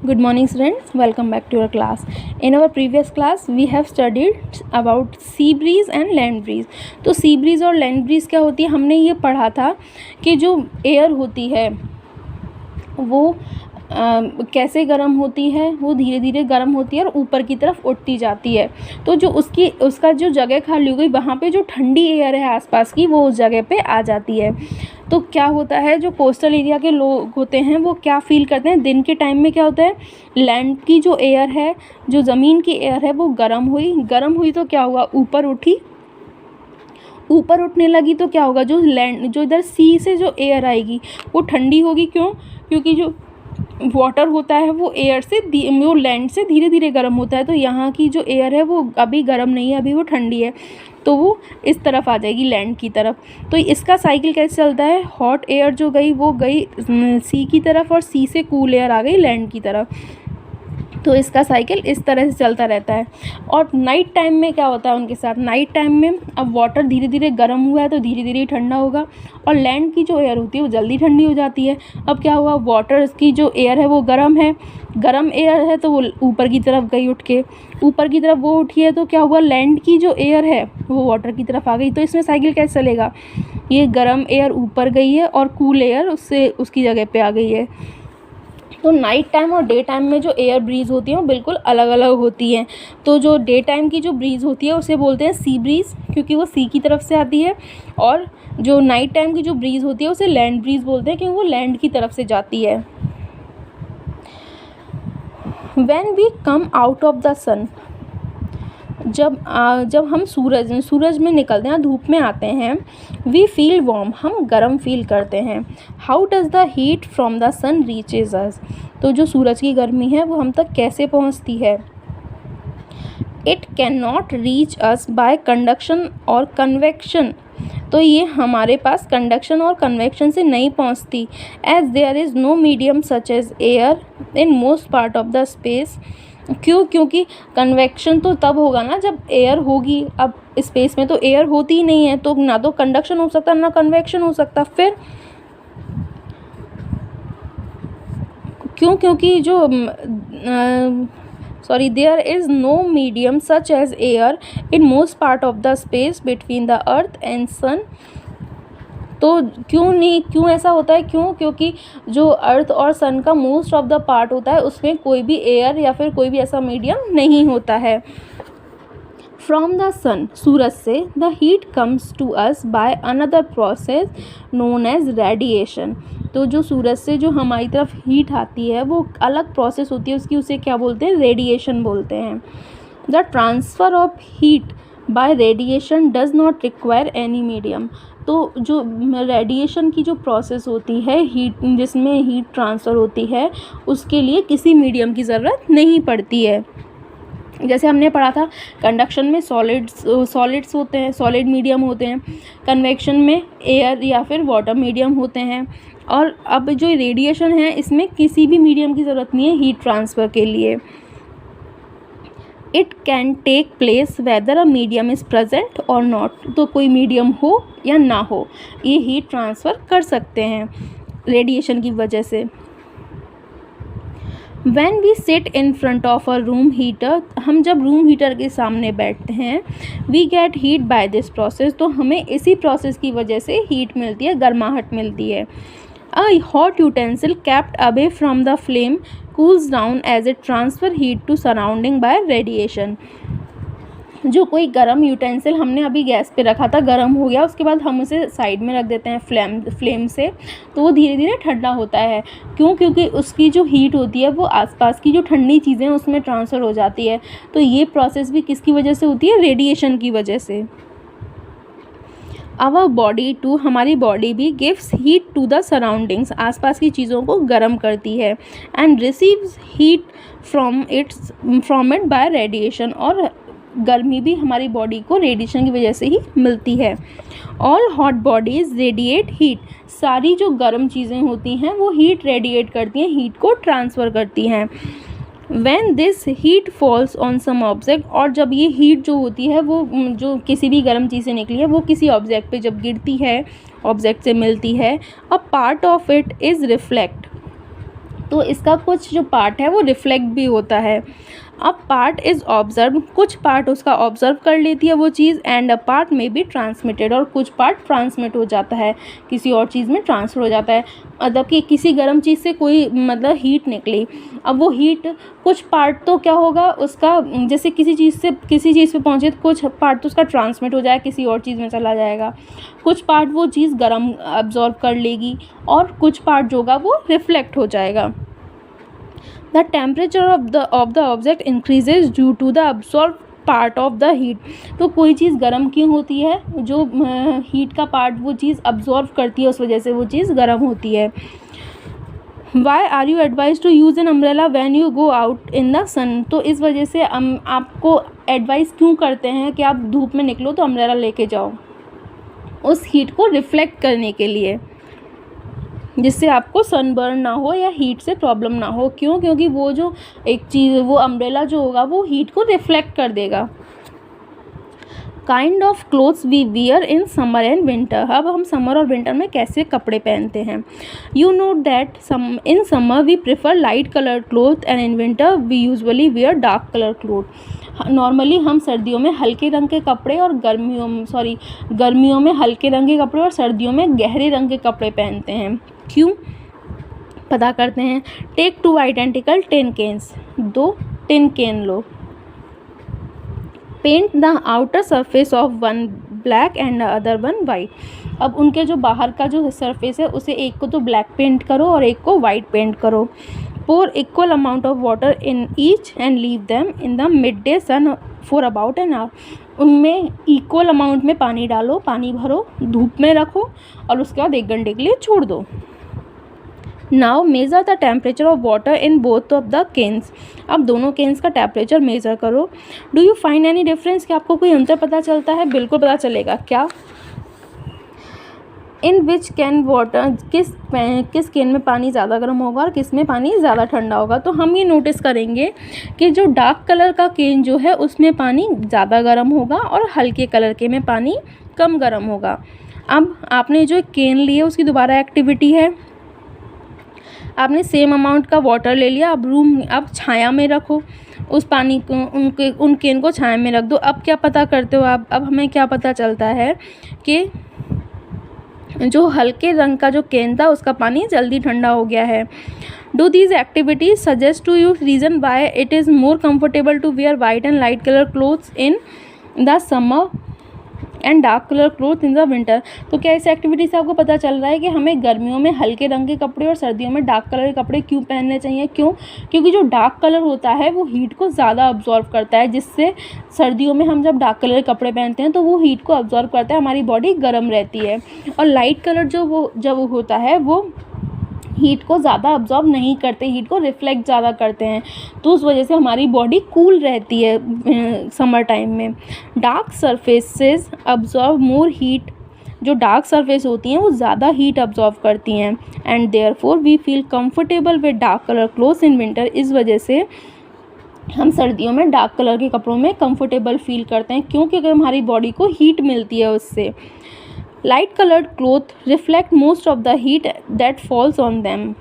Good morning students, welcome back to our class. In our previous class we have studied about sea breeze and land breeze. तो sea breeze और land breeze क्या होती है, हमने ये पढ़ा था कि जो एयर होती है वो कैसे गर्म होती है, वो धीरे धीरे गर्म होती है और ऊपर की तरफ उठती जाती है। तो जो उसका जो जगह खाली हो गई वहाँ पे जो ठंडी एयर है आसपास की वो उस जगह पे आ जाती है। तो क्या होता है, जो कोस्टल एरिया के लोग होते हैं वो क्या फील करते हैं, दिन के टाइम में क्या होता है, लैंड की जो एयर है, जो ज़मीन की एयर है वो गर्म हुई तो क्या हुआ, ऊपर उठी, ऊपर उठने लगी तो क्या होगा, जो इधर सी से जो एयर आएगी वो ठंडी होगी। क्यों? क्योंकि जो वाटर होता है वो वो लैंड से धीरे धीरे गर्म होता है। तो यहाँ की जो एयर है वो अभी गर्म नहीं है, अभी वो ठंडी है, तो वो इस तरफ आ जाएगी लैंड की तरफ। तो इसका साइकिल कैसे चलता है, हॉट एयर जो गई वो गई सी की तरफ और सी से कूल एयर आ गई लैंड की तरफ। तो इसका साइकिल इस तरह से चलता रहता है। और नाइट टाइम में क्या होता है उनके साथ, नाइट टाइम में अब वाटर धीरे धीरे गर्म हुआ है तो धीरे धीरे ठंडा होगा और लैंड की जो एयर होती है वो जल्दी ठंडी हो जाती है। अब क्या हुआ, वाटर की जो एयर है वो गर्म एयर है तो वो ऊपर की तरफ गई, ऊपर की तरफ वो उठी है तो क्या हुआ, लैंड की जो एयर है वो वाटर की तरफ आ गई। तो इसमें साइकिल कैसे चलेगा, ये गर्म एयर ऊपर गई है और कूल एयर उसकी जगह पे आ गई है। तो नाइट टाइम और डे टाइम में जो एयर ब्रीज होती है वो बिल्कुल अलग अलग होती हैं। तो जो डे टाइम की जो ब्रीज होती है उसे बोलते हैं सी ब्रीज, क्योंकि वो सी की तरफ से आती है। और जो नाइट टाइम की जो ब्रीज होती है उसे लैंड ब्रीज बोलते हैं, क्योंकि वो लैंड की तरफ से जाती है। When we come out of the sun, जब हम सूरज में निकलते हैं, धूप में आते हैं, वी फील वार्म, हम गर्म फील करते हैं। How does the heat from the sun reaches us, तो जो सूरज की गर्मी है वो हम तक कैसे पहुंचती है। It can not reach us bye conduction और कन्वेक्शन, तो ये हमारे पास कंडक्शन और कन्वेक्शन से नहीं पहुंचती। As there is no medium such as air in most part of the space. क्यों? क्योंकि कन्वेक्शन तो तब होगा ना जब एयर होगी। अब स्पेस में तो एयर होती ही नहीं है, तो ना तो कंडक्शन हो सकता ना कन्वेक्शन हो सकता। फिर क्यों? क्योंकि जो there is no medium such as air in most part of the space between the earth and sun. तो क्यों ऐसा होता है, क्योंकि जो अर्थ और सन का मोस्ट ऑफ द पार्ट होता है उसमें कोई भी एयर या फिर कोई भी ऐसा मीडियम नहीं होता है। फ्रॉम द सन, सूरज से, the heat comes to us by another process known as radiation. तो जो सूरज से जो हमारी तरफ हीट आती है वो अलग प्रोसेस होती है उसकी, उसे क्या बोलते हैं, रेडिएशन बोलते हैं। The transfer of heat bye radiation does not require any medium. तो जो रेडिएशन की जो प्रोसेस होती है, जिसमें हीट ट्रांसफ़र होती है, उसके लिए किसी मीडियम की ज़रूरत नहीं पड़ती है। जैसे हमने पढ़ा था, कंडक्शन में सॉलिड्स होते हैं, सॉलिड मीडियम होते हैं, कन्वेक्शन में एयर या फिर वाटर मीडियम होते हैं। और अब जो रेडिएशन है इसमें किसी भी मीडियम की ज़रूरत नहीं है हीट ट्रांसफ़र के लिए। It can take place whether a medium is present और नॉट, तो कोई मीडियम हो या ना हो ये हीट ट्रांसफ़र कर सकते हैं रेडिएशन की वजह से। When we sit in front of a room heater, हम जब रूम हीटर के सामने बैठते हैं, we get heat by this process, तो हमें इसी प्रोसेस की वजह से हीट मिलती है, गर्माहट मिलती है। A hot utensil kept away from the flame cools down as it transfer heat to surrounding by radiation। जो कोई गर्म यूटेंसिल हमने अभी गैस पे रखा था, गर्म हो गया, उसके बाद हम उसे साइड में रख देते हैं फ्लेम से, तो वो धीरे धीरे ठंडा होता है। क्यों? क्योंकि उसकी जो हीट होती है वो आसपास की जो ठंडी चीज़ें उसमें ट्रांसफ़र हो जाती है। तो ये प्रोसेस भी किसकी वजह से होती है, रेडिएशन की वजह से। आवर बॉडी टू, हमारी बॉडी भी gives heat to the surroundings, आसपास की चीज़ों को गर्म करती है। And receives heat from it by radiation, और गर्मी भी हमारी बॉडी को रेडिएशन की वजह से ही मिलती है। All hot bodies radiate heat, सारी जो गर्म चीज़ें होती हैं वो हीट रेडिएट करती हैं, हीट को ट्रांसफ़र करती हैं। When this heat falls on some object, और जब ये हीट जो होती है वो जो किसी भी गर्म चीज़ से निकली है वो किसी ऑब्जेक्ट पे जब गिरती है, ऑब्जेक्ट से मिलती है, a part of it is reflect, तो इसका कुछ जो पार्ट है वो रिफ्लेक्ट भी होता है। अब पार्ट इज़ ऑब्जर्व, कुछ पार्ट उसका ऑब्जर्व कर लेती है वो चीज़, एंड अ पार्ट में बी ट्रांसमिटेड, और कुछ पार्ट ट्रांसमिट हो जाता है, किसी और चीज़ में ट्रांसफ़र हो जाता है। मतलब कि किसी गर्म चीज़ से कोई मतलब हीट निकली, अब वो हीट कुछ पार्ट तो क्या होगा उसका, जैसे किसी चीज़ से किसी चीज़ पे पहुँचे तो कुछ पार्ट तो उसका ट्रांसमिट हो जाएगा, किसी और चीज़ में चला जाएगा, कुछ पार्ट वो चीज़ गर्म अब्जॉर्ब कर लेगी, और कुछ पार्ट जो होगा वो रिफ्लेक्ट हो जाएगा। The temperature of the object increases due to the absorbed part of the heat. तो कोई चीज़ गर्म क्यों होती है, जो हीट का पार्ट वो चीज़ अब्जॉर्व करती है, उस वजह से वो चीज़ गर्म होती है। Why are you advise to use an umbrella when you go out in the sun. तो इस वजह से आपको एडवाइस क्यों करते हैं कि आप धूप में निकलो तो अम्ब्रेला लेके जाओ, उस हीट को रिफ्लेक्ट करने के लिए, जिससे आपको सनबर्न ना हो या हीट से प्रॉब्लम ना हो। क्यों? क्योंकि वो जो एक चीज़, वो अम्ब्रेला जो होगा वो हीट को रिफ्लेक्ट कर देगा। Kind of clothes we wear in summer and winter. अब हम समर और विंटर में कैसे कपड़े पहनते हैं। You note that in summer we prefer light colour cloth and in winter we usually wear dark colour cloth. Normally हम सर्दियों में हल्के रंग के कपड़े और गर्मियों में हल्के रंग के कपड़े और सर्दियों में गहरे रंग के कपड़े पहनते हैं। क्यों? पता करते हैं। Take 2 identical tin cans, 2 tin can लो। Paint the outer surface of one black and other one white. अब उनके जो बाहर का जो सरफेस है उसे एक को तो ब्लैक पेंट करो और एक को वाइट पेंट करो। Pour equal amount of water in each and leave them in the mid day sun for about an hour. उनमें इक्वल अमाउंट में पानी डालो, पानी भरो, धूप में रखो और उसके बाद 1 घंटे के लिए छोड़ दो। Now measure the temperature of water in both of the cans. अब दोनों केन्स का टेम्परेचर मेज़र करो। Do you find any difference? क्या आपको कोई अंतर पता चलता है? बिल्कुल पता चलेगा। क्या? इन विच कैन वाटर, किस केन में पानी ज़्यादा गर्म होगा और किस में पानी ज़्यादा ठंडा होगा। तो हम ये नोटिस करेंगे कि जो डार्क कलर का केन जो है उसमें पानी ज़्यादा गर्म होगा और हल्के कलर के में पानी कम गर्म होगा। अब आपने जो केन लिए उसकी दोबारा एक्टिविटी है, आपने सेम अमाउंट का वाटर ले लिया, अब छाया में रखो उस पानी को, उन केन को छाया में रख दो। अब क्या पता करते हो आप? अब हमें क्या पता चलता है कि जो हल्के रंग का जो केन था उसका पानी जल्दी ठंडा हो गया है। Do these activities suggest to you reason why it is more comfortable to wear white and light colour clothes in the summer and dark colour cloth in the winter. तो क्या इस एक्टिविटी से आपको पता चल रहा है कि हमें गर्मियों में हल्के रंग के कपड़े और सर्दियों में डार्क कलर के कपड़े क्यों पहनने चाहिए? क्यों? क्योंकि जो डार्क कलर होता है वो हीट को ज़्यादा अब्जॉर्व करता है, जिससे सर्दियों में हम जब डार्क कलर के कपड़े पहनते हैं तो वो हीट को अब्जॉर्व करता है, हमारी बॉडी गर्म रहती है। और लाइट कलर जब होता है वो हीट को ज़्यादा अब्जॉर्ब नहीं करते, हीट को रिफ्लेक्ट ज़्यादा करते हैं, तो उस वजह से हमारी बॉडी कूल रहती है समर टाइम में। Dark surfaces absorb more heat. जो डार्क सरफेस होती हैं वो ज़्यादा हीट अब्जॉर्ब करती हैं, and therefore we feel comfortable with dark colour clothes in winter. इस वजह से हम सर्दियों में डार्क कलर के कपड़ों में कंफर्टेबल फील करते हैं। क्यों? क्योंकि हमारी बॉडी को हीट मिलती है उससे। Light coloured cloth reflect most of the heat that falls on them.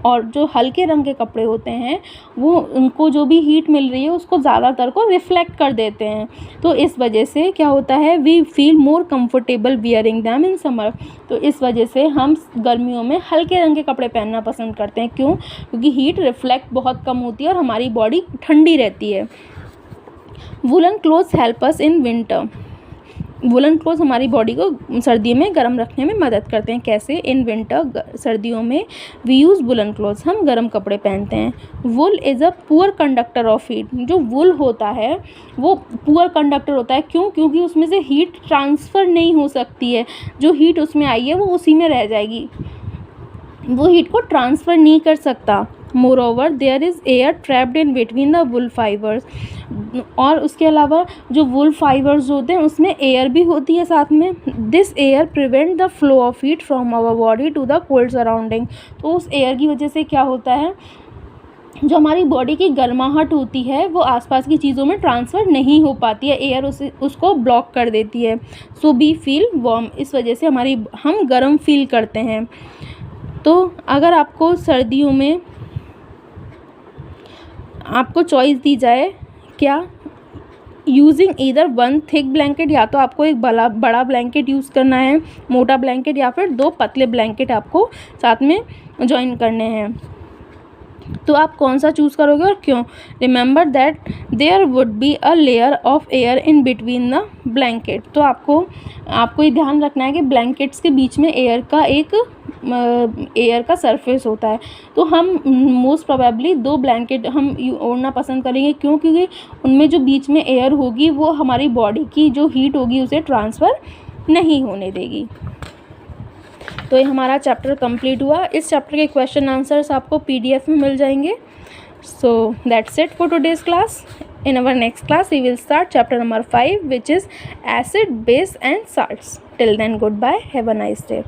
और जो हल्के रंग के कपड़े होते हैं वो उनको जो भी हीट मिल रही है उसको ज़्यादातर को रिफ्लेक्ट कर देते हैं। तो इस वजह से क्या होता है, we feel more comfortable wearing them in summer. तो इस वजह से हम गर्मियों में हल्के रंग के कपड़े पहनना पसंद करते हैं। क्यों? क्योंकि हीट रिफ्लेक्ट बहुत कम होती है और हमारी बॉडी ठंडी रहती है। Woollen clothes help us in winter. Woollen cloth हमारी बॉडी को सर्दियों में गर्म रखने में मदद करते हैं। कैसे? इन विंटर, सर्दियों में वी यूज़ वुलन क्लोथ्स, हम गर्म कपड़े पहनते हैं। Wool is a poor conductor of heat. जो वुल होता है वो पुअर कंडक्टर होता है। क्यों? क्योंकि उसमें से हीट ट्रांसफ़र नहीं हो सकती है, जो हीट उसमें आई है वो उसी में रह जाएगी, वो हीट को ट्रांसफ़र नहीं कर सकता। Moreover there is air trapped in between the wool fibres. और उसके अलावा जो वुल फाइबर्स होते हैं उसमें एयर भी होती है साथ में। This air prevent the flow of heat from our body to the cold surrounding. तो उस एयर की वजह से क्या होता है, जो हमारी बॉडी की गर्माहट होती है वो आसपास की चीज़ों में ट्रांसफ़र नहीं हो पाती है, एयर उसको ब्लॉक कर देती है। So we feel warm. इस वजह से हम गर्म फील करते हैं। तो अगर आपको सर्दियों में आपको चॉइस दी जाए क्या, using either one thick blanket, या तो आपको एक बड़ा ब्लैंकेट यूज़ करना है, मोटा ब्लैंकेट, या फिर 2 पतले ब्लैंकेट आपको साथ में जॉइन करने हैं। तो आप कौन सा चूज़ करोगे और क्यों? Remember that there would be a layer of air in between the blanket. तो आपको ये ध्यान रखना है कि ब्लैंकेट्स के बीच में एयर का सरफेस होता है। तो हम मोस्ट प्रोबेबली 2 ब्लैंकेट हम ओढ़ना पसंद करेंगे। क्यों? क्योंकि उनमें जो बीच में एयर होगी वो हमारी बॉडी की जो हीट होगी उसे ट्रांसफ़र नहीं होने देगी। तो ये हमारा चैप्टर कंप्लीट हुआ। इस चैप्टर के क्वेश्चन आंसर्स आपको PDF में मिल जाएंगे। So that's it for today's class. In our next class we will start chapter number 5, which is acid, base and salts. Till then, goodbye, have a nice day.